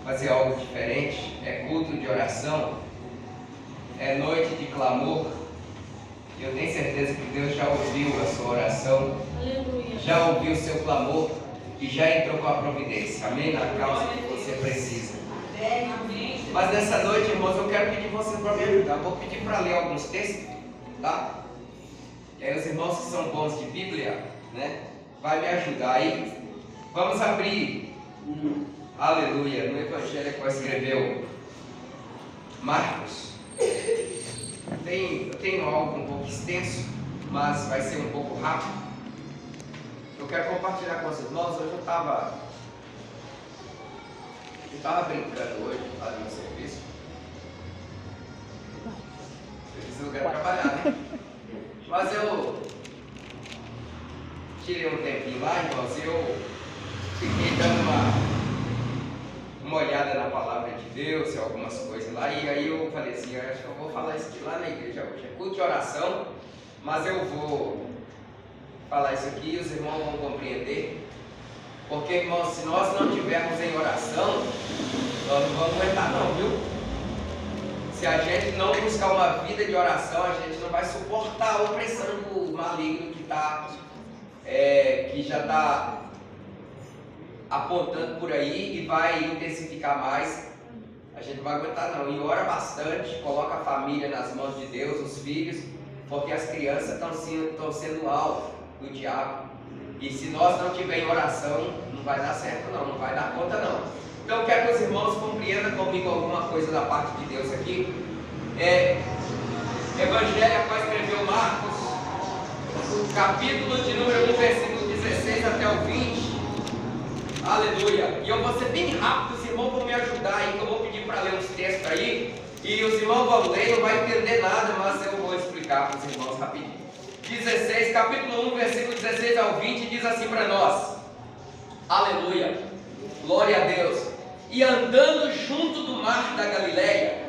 fazer algo diferente. É culto de oração, é noite de clamor. E eu tenho certeza que Deus já ouviu a sua oração, Aleluia. já ouviu o seu clamor e já entrou com a providência, amém? Na causa que você precisa. Amém. Mas nessa noite, irmãos, eu quero pedir vocês para me ajudar. Vou pedir para ler alguns textos, tá? E aí os irmãos que são bons de Bíblia, né, vai me ajudar aí. Vamos abrir, aleluia, no Evangelho que escreveu Marcos. Eu tenho algo um pouco extenso, mas vai ser um pouco rápido. Eu quero compartilhar com os irmãos. Hoje eu estava brincando hoje, lá no serviço. Serviço é lugar de trabalhar, né? Mas eu tirei um tempinho lá, irmãos, e eu fiquei dando uma olhada na palavra de Deus e algumas coisas lá, e aí eu falei assim, eu acho que eu vou falar isso aqui lá na igreja hoje. É culto de oração, mas eu vou falar isso aqui e os irmãos vão compreender. Porque, irmãos, se nós não estivermos em oração, nós não vamos aguentar não, viu? Se a gente não buscar uma vida de oração, a gente não vai suportar a opressão do maligno que já está apontando por aí e vai intensificar mais. A gente não vai aguentar não. E ora bastante, coloca a família nas mãos de Deus, os filhos, porque as crianças estão sendo alvo do diabo. E se nós não tivermos oração, não vai dar certo não vai dar conta não. Então eu quero que os irmãos compreendam comigo alguma coisa da parte de Deus aqui. Evangelho após escreveu Marcos, capítulo de número 1, versículo 16 até o 20. Aleluia. E eu vou ser bem rápido, os irmãos vão me ajudar aí, que eu vou pedir para ler uns textos aí. E os irmãos vão ler, não vai entender nada, mas eu vou explicar para os irmãos rapidinho. 16, capítulo 1, versículo 16 ao 20, diz assim para nós. Aleluia. Glória a Deus. E andando junto do mar da Galileia,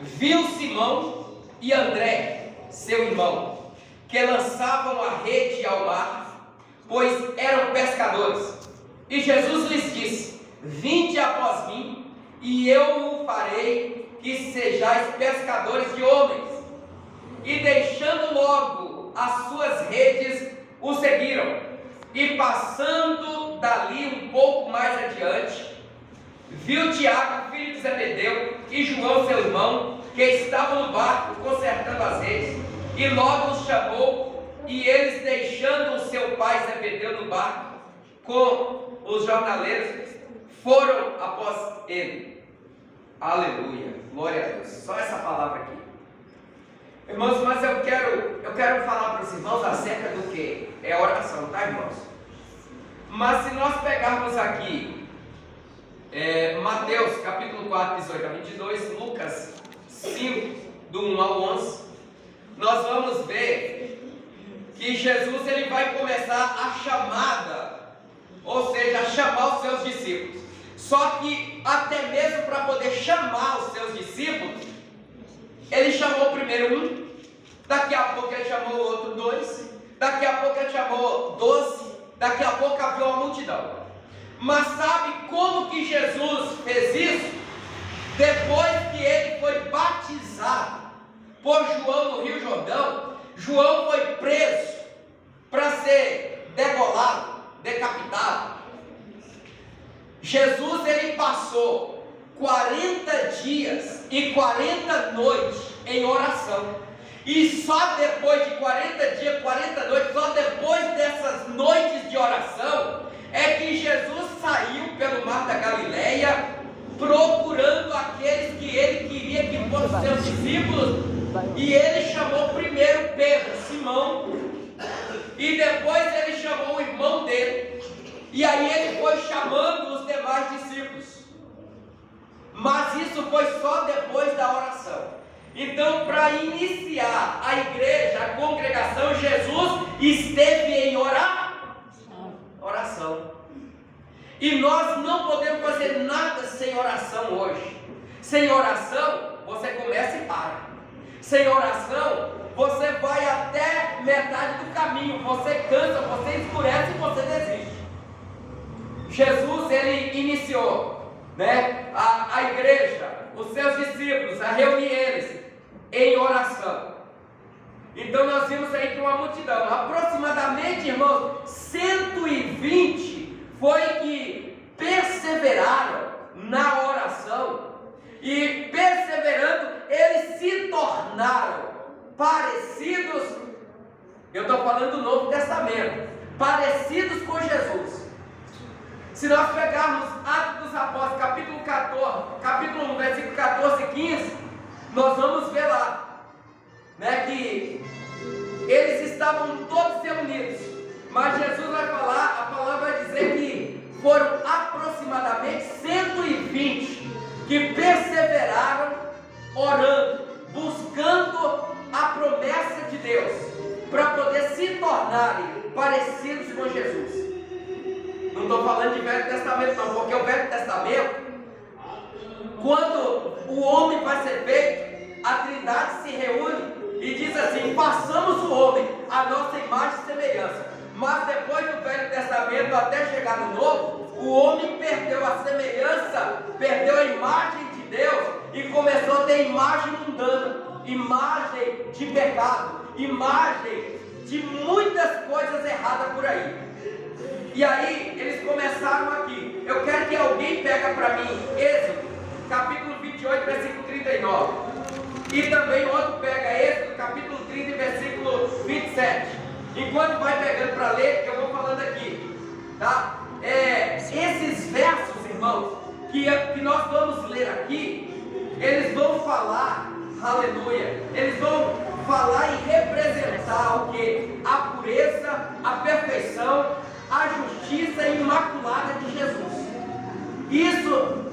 viu Simão e André, seu irmão, que lançavam a rede ao mar, pois eram pescadores. E Jesus lhes disse: vinde após mim, e eu o farei que sejais pescadores de homens. E deixando logo as suas redes, o seguiram. E passando dali um pouco mais adiante, viu Tiago, filho de Zebedeu, e João, seu irmão, que estavam no barco consertando as redes. E logo os chamou, e eles, deixando o seu pai Zebedeu no barco com os jornaleiros, foram após ele. Aleluia, glória a Deus. Só essa palavra aqui, irmãos. Mas eu quero falar para os irmãos acerca do que é oração, tá, irmãos? Mas se nós pegarmos aqui Mateus capítulo 4, 18 a 22, Lucas 5, do 1 ao 11, nós vamos ver que Jesus ele vai começar a chamada, ou seja, a chamar os seus discípulos. Só que até mesmo para poder chamar os seus discípulos, ele chamou primeiro um, daqui a pouco ele chamou o outro 2, daqui a pouco ele chamou 12, daqui a pouco havia uma multidão. Mas sabe como que Jesus fez isso? Depois que ele foi batizado por João no Rio Jordão, João foi preso para ser degolado, decapitado. Jesus ele passou 40 dias e 40 noites em oração. E só depois de 40 dias, 40 noites, só depois dessas noites de oração, é que Jesus saiu pelo mar da Galileia, procurando aqueles que ele queria que fossem seus discípulos. E ele chamou primeiro Pedro, Simão, e depois ele chamou o irmão dele. E aí ele foi chamando os demais discípulos. Mas isso foi só depois da oração. Então, para iniciar a igreja, a congregação, Jesus esteve em oração. E nós não podemos fazer nada sem oração hoje. Sem oração, você começa e para. Sem oração, você vai até metade do caminho. Você cansa, você escurece e você desiste. Jesus, ele iniciou, né, a igreja, os seus discípulos, a reunir eles em oração. Então nós vimos aí que uma multidão, aproximadamente, irmãos, 120 foi que perseveraram na oração, e perseverando, eles se tornaram parecidos, eu estou falando do Novo Testamento, parecidos com Jesus. Se nós pegarmos Atos dos Apóstolos, capítulo 1, versículo 14 e 15, nós vamos ver lá, né, que eles estavam todos reunidos, mas Jesus vai falar, a palavra vai dizer que foram aproximadamente 120 que perseveraram orando, buscando a promessa de Deus, para poder se tornarem parecidos com Jesus. Não estou falando de Velho Testamento não, porque o Velho Testamento, quando o homem vai ser feito, a Trindade se reúne e diz assim: façamos o homem a nossa imagem e semelhança. Mas depois do Velho Testamento até chegar no Novo, o homem perdeu a semelhança, perdeu a imagem de Deus e começou a ter imagem mundana, imagem de pecado, imagem de muitas coisas erradas por aí. E aí eles começaram aqui. Eu quero que alguém pega para mim Êxodo, capítulo 28, versículo 39. E também outro pega Êxodo, capítulo 30, versículo 27. Enquanto vai pegando para ler, eu vou falando aqui, tá? Esses versos, irmãos, que nós vamos ler aqui, eles vão falar, aleluia, eles vão falar e representar o que? A pureza, a perfeição, a justiça imaculada de Jesus. Isso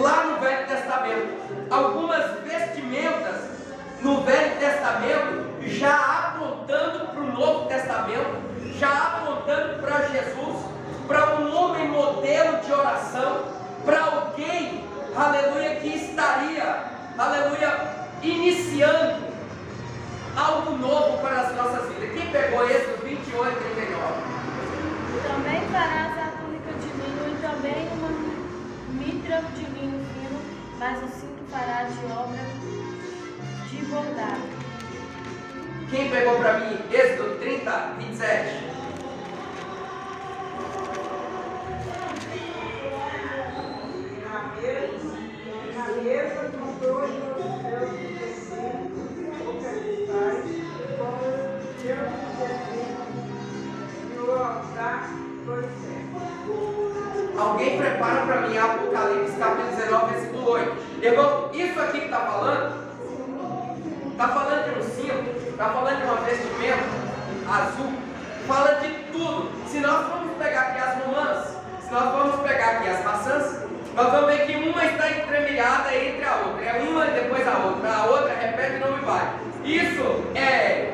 lá no Velho Testamento. Algumas vestimentas no Velho Testamento já apontando para o Novo Testamento, já apontando para Jesus, para um homem modelo de oração, para alguém, aleluia, que estaria, aleluia, iniciando algo novo para as nossas vidas. Quem pegou Êxodo 28, 39? Também farás a túnica de linho e também uma mitra de linho fino, mas o cinto farás de obra de bordado. Quem pegou para mim Êxodo 30, 27? A mesa com dois seus tecidos, o cristais, com os seus tecidos, e o altar dos céus. Alguém prepara para mim Apocalipse capítulo 19, versículo 8. Irmão, isso aqui que está falando de um cinto, está falando de uma vestimenta azul, fala de tudo. Se nós formos pegar aqui as romãs, se nós formos pegar aqui as maçãs, nós vamos ver que uma está entremeada entre a outra, é uma e depois a outra repete e não me vai. Isso é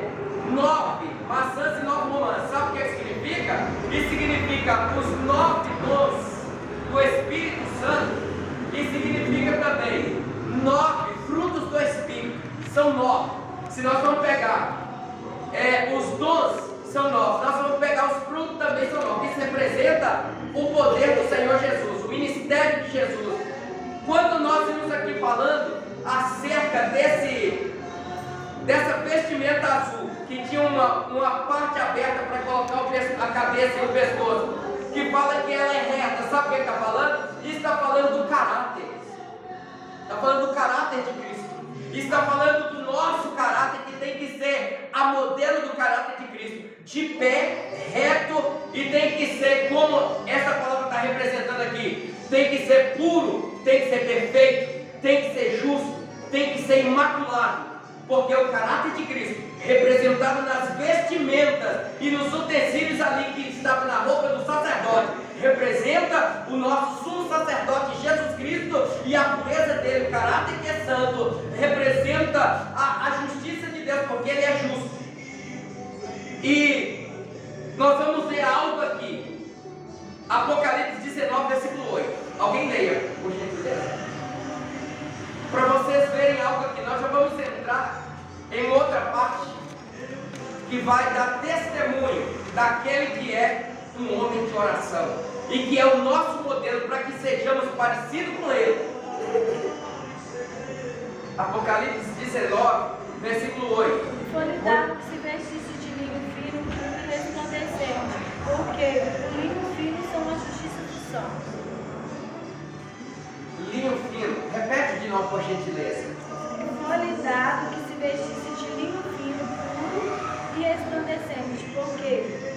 9 maçãs e 9 romãs. Sabe o que significa? Isso significa os 9 dons do Espírito Santo, e significa também 9 frutos do Espírito. São 9. Se nós vamos pegar os dons, são 9. Nós vamos pegar os frutos, também são 9. Isso representa o poder do Senhor Jesus, o ministério de Jesus. Quando nós estamos aqui falando acerca dessa vestimenta azul, que tinha uma parte aberta para colocar a cabeça e o pescoço, que fala que ela é reta, sabe o que está falando? Isso está falando do caráter. Está falando do caráter de Cristo. Está falando do nosso caráter, que tem que ser a modelo do caráter de Cristo, de pé, reto, e tem que ser como essa palavra está representando aqui, tem que ser puro, tem que ser perfeito, tem que ser justo, tem que ser imaculado, porque o caráter de Cristo, representado nas vestimentas e nos utensílios ali que estavam na roupa do sacerdote, representa o nosso sumo sacerdote Jesus Cristo e a pureza dele, o caráter que é santo, representa a justiça de Deus, porque ele é justo. E nós vamos ver algo aqui, Apocalipse 19, versículo 8. Alguém leia, por gentileza, para vocês verem algo aqui. Nós já vamos entrar em outra parte que vai dar testemunho daquele que é um homem de oração e que é o nosso modelo para que sejamos parecidos com ele. Apocalipse 19, versículo 8. Foi-lhe dado que se vestisse de linho fino, puro e resplandecente, porque o linho fino são a justiça dos santos. Linho fino. Repete de novo, por gentileza. Foi-lhe dado que se vestisse de linho fino, puro e resplandecente, porque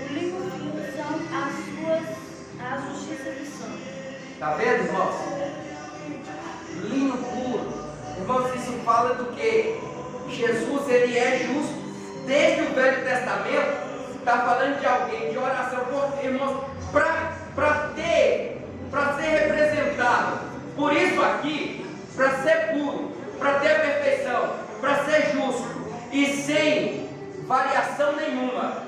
o linho fino são a justiça dos santos. Está vendo, irmãos? Linho puro. Irmãos, isso fala do que? Jesus, ele é justo. Desde o Velho Testamento, está falando de alguém, de oração. Porque, irmãos, para ser representado por isso aqui, para ser puro, para ter a perfeição, para ser justo e sem variação nenhuma,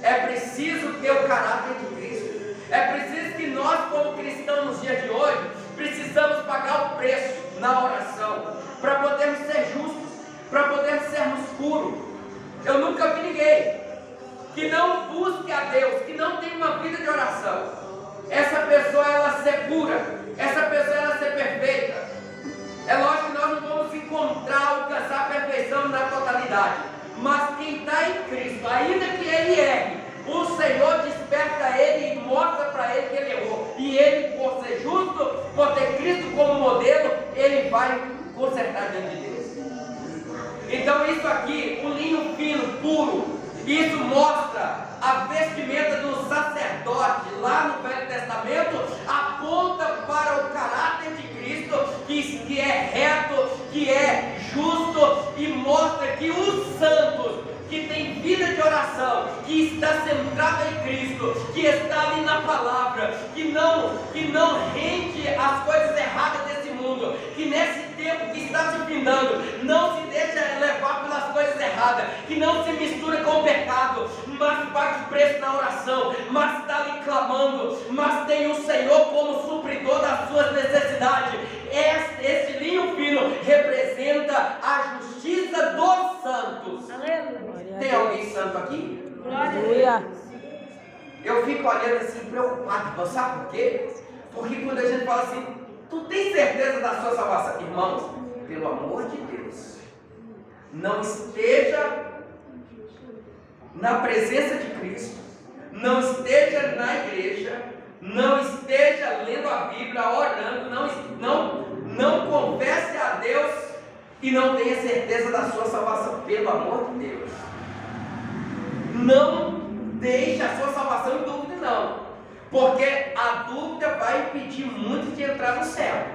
é preciso ter o caráter de Cristo. É preciso que nós, como cristãos nos dias de hoje, precisamos pagar o preço na oração, para podermos ser justos, para podermos sermos puros. Eu nunca vi ninguém que não busque a Deus, que não tenha uma vida de oração, essa pessoa ela ser pura, essa pessoa ela ser perfeita. É lógico que nós não vamos encontrar, alcançar a perfeição na totalidade, mas quem está em Cristo, ainda que ele erre, o Senhor desperta ele e mostra para ele que ele errou, e ele, por ser justo, por ter Cristo como modelo, ele vai consertar diante de Deus. Então isso aqui, o linho fino, puro, isso mostra a vestimenta do sacerdote lá no Velho Testamento, aponta para o caráter de Cristo, que é reto, que é justo, e mostra que os santos que tem vida de oração, que está centrada em Cristo, que está ali na palavra, que não rende as coisas erradas desse mundo, que nesse tempo que está se findando, não se deixa levar pelas coisas erradas, que não se mistura com o pecado, mas paga o preço na oração, mas está ali clamando, mas tem o Senhor como supridor das suas necessidades. Esse linho fino representa a justiça dos santos. Aleluia. Tem alguém santo aqui? Glória a Deus. Eu fico olhando assim, preocupado, sabe por quê? Porque quando a gente fala assim, tu tem certeza da sua salvação? Irmãos, pelo amor de Deus, não esteja na presença de Cristo, não esteja na igreja, não esteja lendo a Bíblia, orando, não confesse a Deus e não tenha certeza da sua salvação, pelo amor de Deus. Não deixe a sua salvação em dúvida, não, porque a dúvida vai impedir muito de entrar no céu.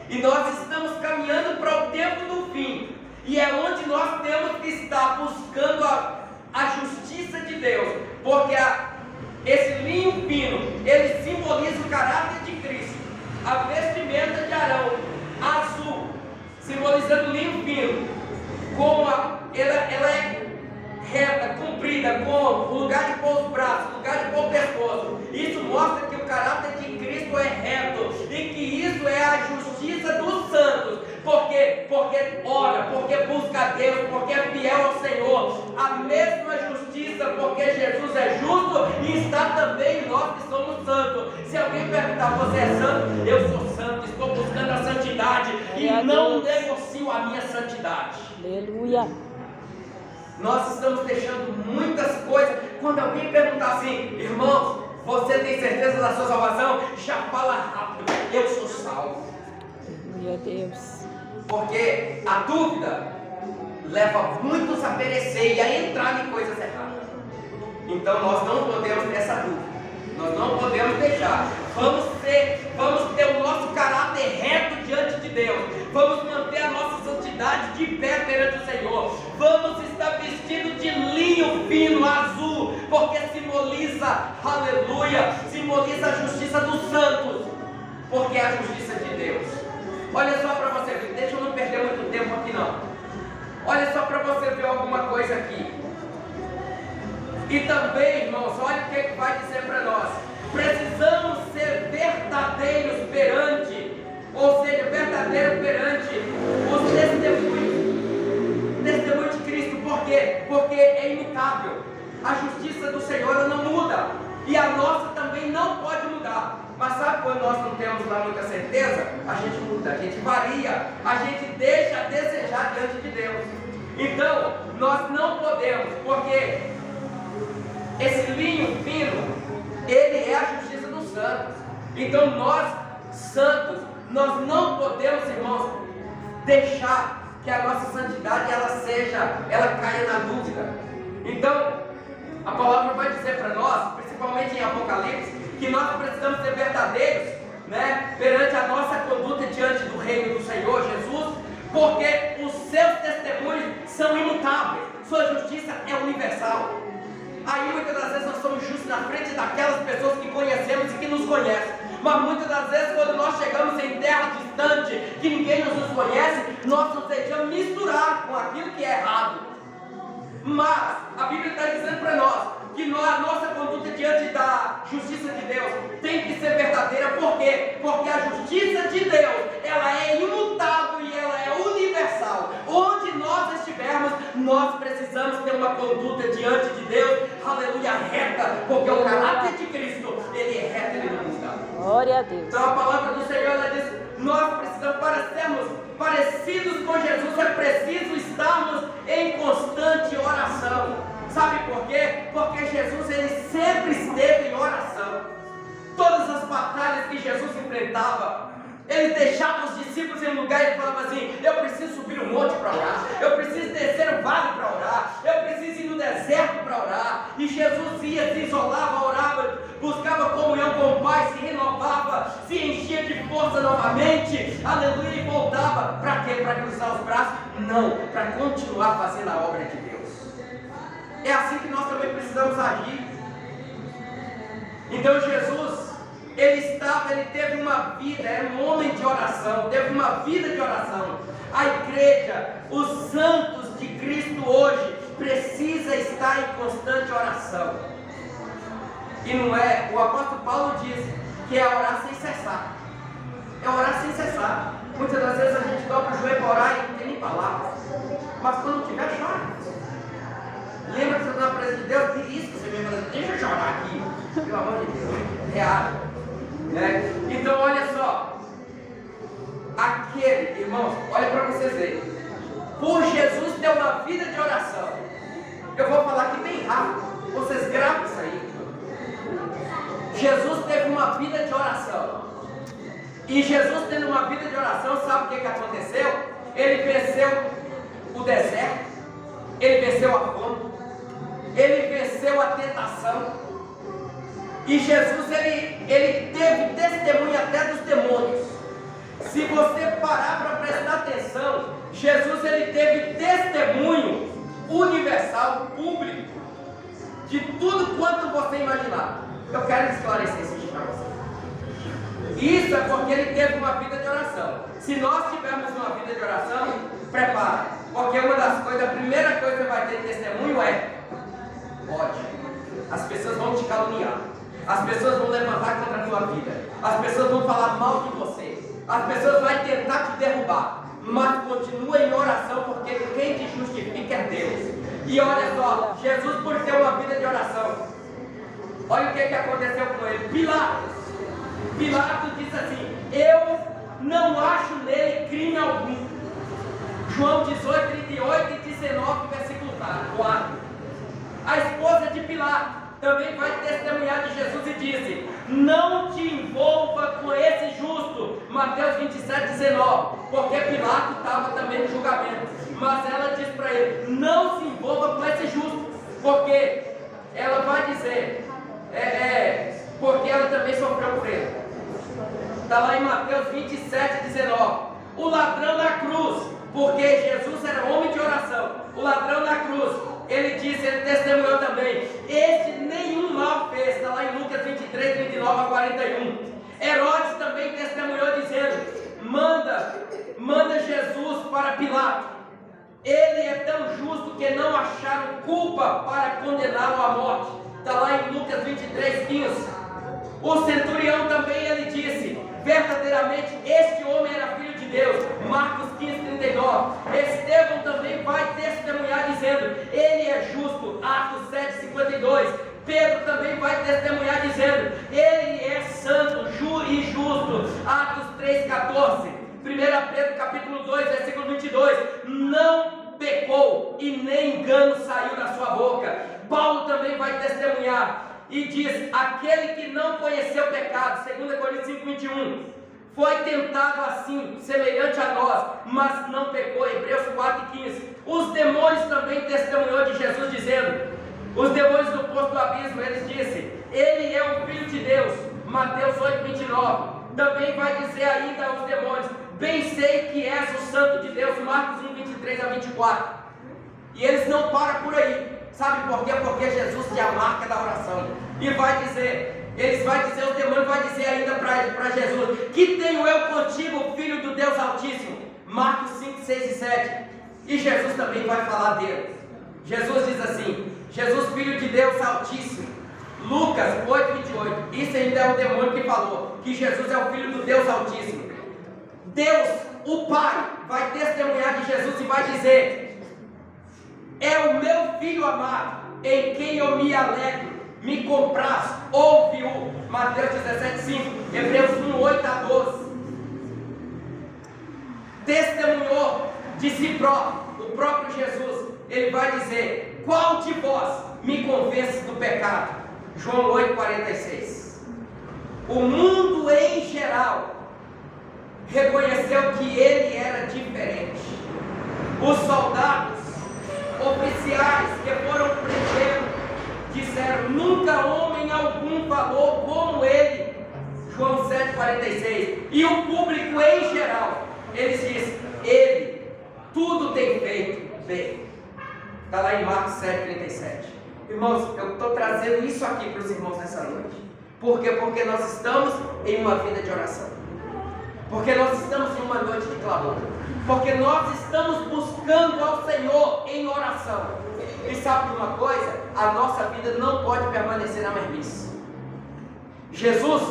E nós estamos caminhando para o tempo do fim, e é onde nós temos que estar buscando a justiça de Deus, porque esse linho fino, ele simboliza o caráter de Cristo. A vestimenta de Arão, azul, simbolizando o linho fino, ela é reta, comprida, com o lugar de pôr os braços, o lugar de pôr o pescoço. Isso mostra que o caráter de Cristo é reto, e que isso é a justiça dos santos. Porque ora, porque busca a Deus, porque é fiel ao Senhor. A mesma justiça, porque Jesus é justo e está também em nós que somos santos. Se alguém perguntar, você é santo? Eu sou santo, estou buscando a santidade e não negocio a minha santidade. Aleluia. Nós estamos deixando muitas coisas. Quando alguém perguntar assim, irmãos, você tem certeza da sua salvação? Já fala rápido, eu sou salvo. Meu Deus. Porque a dúvida leva muitos a perecer e a entrar em coisas erradas. Então nós não podemos ter essa dúvida. Nós não podemos deixar. Vamos ter o nosso caráter reto diante de Deus. Vamos manter a nossa santidade de pé perante o Senhor. Vamos estar vestidos de linho fino, azul, porque simboliza, aleluia, simboliza a justiça dos santos, porque é a justiça de Deus. Olha só para você ver, deixa eu não perder muito tempo aqui não. Olha só para você ver alguma coisa aqui. E também, irmãos, olha o que vai dizer para nós. Precisamos ser verdadeiros perante, ou seja, verdadeiro perante os testemunhos de Cristo. Por quê? Porque é imutável. A justiça do Senhor ela não muda, e a nossa também não pode mudar. Mas sabe quando nós não temos lá muita certeza? A gente muda, a gente varia, a gente deixa a desejar diante de Deus. Então, nós não podemos, porque esse linho fino, ele é a justiça dos santos. Então nós, santos, nós não podemos, irmãos, deixar que a nossa santidade ela caia na dúvida. Então, a palavra vai dizer para nós, principalmente em Apocalipse, que nós precisamos ser verdadeiros, né, perante a nossa conduta diante do reino do Senhor Jesus, porque os seus testemunhos são imutáveis, sua justiça é universal. Aí muitas das vezes nós somos justos na frente daquelas pessoas que conhecemos e que nos conhecem, mas muitas das vezes quando nós chegamos em terra distante, que ninguém nos conhece, nós nos deixamos misturar com aquilo que é errado. Mas a Bíblia está dizendo para nós que a nossa conduta diante da justiça de Deus tem que ser verdadeira. Por quê? Porque a justiça de Deus, ela é imutável e ela é universal. Onde nós estivermos, nós precisamos ter uma conduta diante de Deus, aleluia, reta, porque o caráter de Cristo, ele é reto, ele não muda. Glória a Deus. Então a palavra do Senhor, ela diz, nós precisamos, para sermos parecidos com Jesus, é preciso estarmos em constante oração. Sabe por quê? Porque Jesus, ele sempre esteve em oração. Todas as batalhas que Jesus enfrentava, ele deixava os discípulos em um lugar e ele falava assim: eu preciso subir um monte para orar, eu preciso descer um vale para orar, eu preciso ir no deserto para orar. E Jesus ia, se isolava, orava, buscava comunhão com o Pai, se renovava, se enchia de força novamente, aleluia, e voltava. Para quê? Para cruzar os braços? Não, para continuar fazendo a obra de Deus. É assim que nós também precisamos agir. Então Jesus, ele teve uma vida, era um homem de oração, teve uma vida de oração. A igreja, os santos de Cristo hoje, precisa estar em constante oração. E não é, o apóstolo Paulo diz que é orar sem cessar. É orar sem cessar. Muitas das vezes a gente dobra o joelho para orar e não tem nem palavras. Mas quando tiver, chora. Lembra que você está na presença de Deus? Diz isso que você me fala, deixa eu chorar aqui. Pelo amor de Deus, reage. Né? Então olha só, aquele, irmãos, olha para vocês verem, por Jesus ter uma vida de oração. Eu vou falar aqui bem rápido, vocês gravam isso aí. Jesus teve uma vida de oração, e Jesus tendo uma vida de oração, sabe o que aconteceu? Ele venceu o deserto, ele venceu a fome, ele venceu a tentação. E Jesus, ele teve testemunho até dos demônios. Se você parar para prestar atenção, Jesus, ele teve testemunho universal, público, de tudo quanto você imaginar. Eu quero esclarecer isso aqui para você. Isso é porque ele teve uma vida de oração. Se nós tivermos uma vida de oração, prepara. Porque uma das coisas, a primeira coisa que vai ter testemunho é ódio. As pessoas vão te caluniar. As pessoas vão levantar contra a tua vida. As pessoas vão falar mal de você. As pessoas vão tentar te derrubar. Mas continua em oração, porque quem te justifica é Deus. E olha só, Jesus, por ter uma vida de oração, olha o que aconteceu com ele. Pilatos disse assim: eu não acho nele crime algum. João 18, 38 e 19, versículo 4. A esposa de Pilatos também vai testemunhar de Jesus e disse: não te envolva com esse justo. Mateus 27, 19. Porque Pilatos estava também no julgamento. Mas ela diz para ele: não se envolva com esse justo. Porque ela vai dizer, porque ela também sofreu por ele. Está lá em Mateus 27, 19. O ladrão na cruz, porque Jesus era homem de oração. O ladrão na cruz, ele disse, ele testemunhou também: este nenhum mal fez. Está lá em Lucas 23, 29 a 41. Herodes também testemunhou dizendo: manda Jesus para Pilatos. Ele é tão justo que não acharam culpa para condená-lo à morte. Está lá em Lucas 23, 15. O centurião também, ele disse: verdadeiramente este homem era filho de Deus. Marcos 15, 39. Estevão também vai testemunhar dizendo: ele é justo. Atos 7, 52. Pedro também vai testemunhar dizendo: ele é santo, justo 1 Pedro capítulo 2, versículo 22, não pecou e nem engano saiu da sua boca. Paulo também vai testemunhar e diz: aquele que não conheceu pecado, 2 Coríntios 5, 21, foi tentado assim, semelhante a nós, mas não pecou. Hebreus 4:15. Os demônios também testemunhou de Jesus, dizendo, os demônios do poço do abismo, eles disseram, ele é o Filho de Deus. Mateus 8:29. Também vai dizer ainda aos demônios, bem sei que és o Santo de Deus. Marcos 1:23-24. E eles não param por aí. Sabe por quê? Porque Jesus tem a marca da oração. E vai dizer, os demônios vai dizer ainda para Jesus, que tenho eu contigo, Filho do Deus Altíssimo. Marcos 5, 6 e 7. E Jesus também vai falar dele. Jesus diz assim, Jesus Filho de Deus Altíssimo. Lucas 8:28. Isso ainda é o demônio que falou, que Jesus é o Filho do Deus Altíssimo. Deus, o Pai, vai testemunhar de Jesus e vai dizer, é o meu Filho amado, em quem eu me alegro, me compraz, ouve-o. Mateus 17:5, Hebreus 1:8-12. Testemunhou de si próprio, o próprio Jesus. Ele vai dizer, qual de vós me convence do pecado? João 8:46. O mundo em geral reconheceu que ele era diferente. Os soldados, oficiais que foram prendendo, disseram, nunca homem algum falou como ele. João 7:46. E o público em geral, eles dizem, ele tudo tem feito bem. Está lá em Marcos 7:37. Irmãos, eu estou trazendo isso aqui para os irmãos nessa noite. Por quê? Porque nós estamos em uma vida de oração. Porque nós estamos em uma noite de clamor. Porque nós estamos buscando ao Senhor em oração. E sabe de uma coisa? A nossa vida não pode permanecer na mesmice. Jesus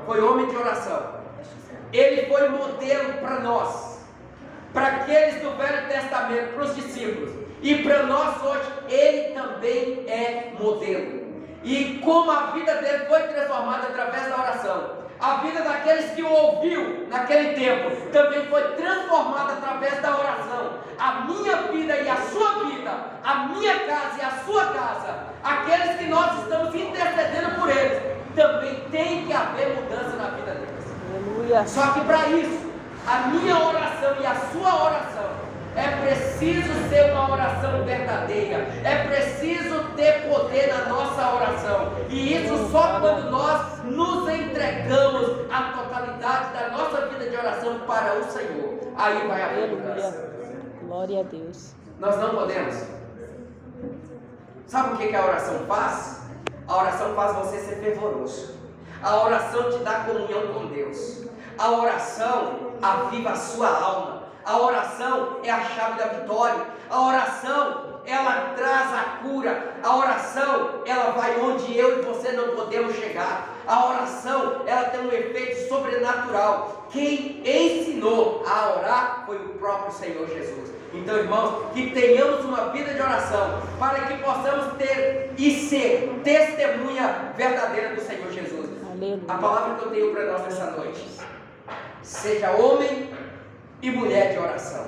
foi homem de oração. Ele foi modelo para nós, para aqueles do Velho Testamento, para os discípulos. E para nós hoje, ele também é modelo. E como a vida dele foi transformada através da oração, a vida daqueles que o ouviu naquele tempo também foi transformada através da oração. A minha vida e a sua vida, a minha casa e a sua casa, aqueles que nós estamos intercedendo por eles, também tem que haver mudança na vida deles. Aleluia. Só que para isso, a minha oração e a sua oração, é preciso ser uma oração verdadeira. É preciso ter poder na nossa oração. E isso só quando nós nos entregamos a totalidade da nossa vida de oração para o Senhor. Aí vai haver mudança. Glória a Deus. Nós não podemos. Sabe o que a oração faz? A oração faz você ser fervoroso. A oração te dá comunhão com Deus. A oração aviva a sua alma. A oração é a chave da vitória. A oração, ela traz a cura. A oração, ela vai onde eu e você não podemos chegar. A oração, ela tem um efeito sobrenatural. Quem ensinou a orar foi o próprio Senhor Jesus. Então, irmãos, que tenhamos uma vida de oração, para que possamos ter e ser testemunha verdadeira do Senhor Jesus. Aleluia. A palavra que eu tenho para nós nessa noite: seja homem e mulher de oração.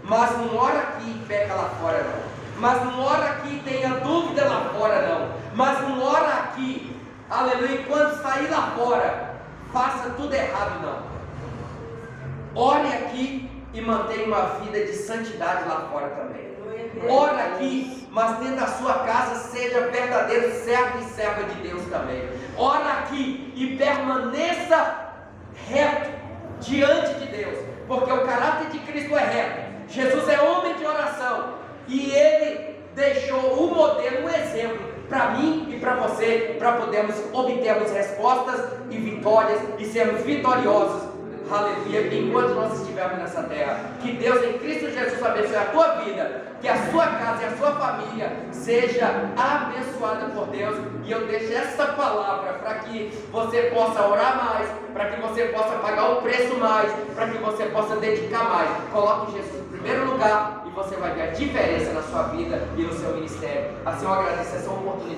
Mas não ora aqui e peca lá fora não. Mas não ora aqui e tenha dúvida lá fora não. Mas não ora aqui, aleluia, e quando sair lá fora, faça tudo errado não. Ore aqui e mantenha uma vida de santidade lá fora também. Ora aqui, mas dentro da sua casa seja verdadeiro servo e serva de Deus também. Ora aqui e permaneça reto diante de Deus, porque o caráter de Cristo é reto. Jesus é homem de oração e ele deixou o modelo, o exemplo para mim e para você, para podermos obtermos respostas e vitórias e sermos vitoriosos. Aleluia, enquanto nós estivermos nessa terra. Que Deus em Cristo Jesus abençoe a tua vida, que a sua casa e a sua família seja abençoada por Deus. E eu deixo essa palavra para que você possa orar mais, para que você possa pagar o preço mais, para que você possa dedicar mais. Coloque Jesus em primeiro lugar e você vai ver a diferença na sua vida e no seu ministério. Assim eu agradeço essa oportunidade.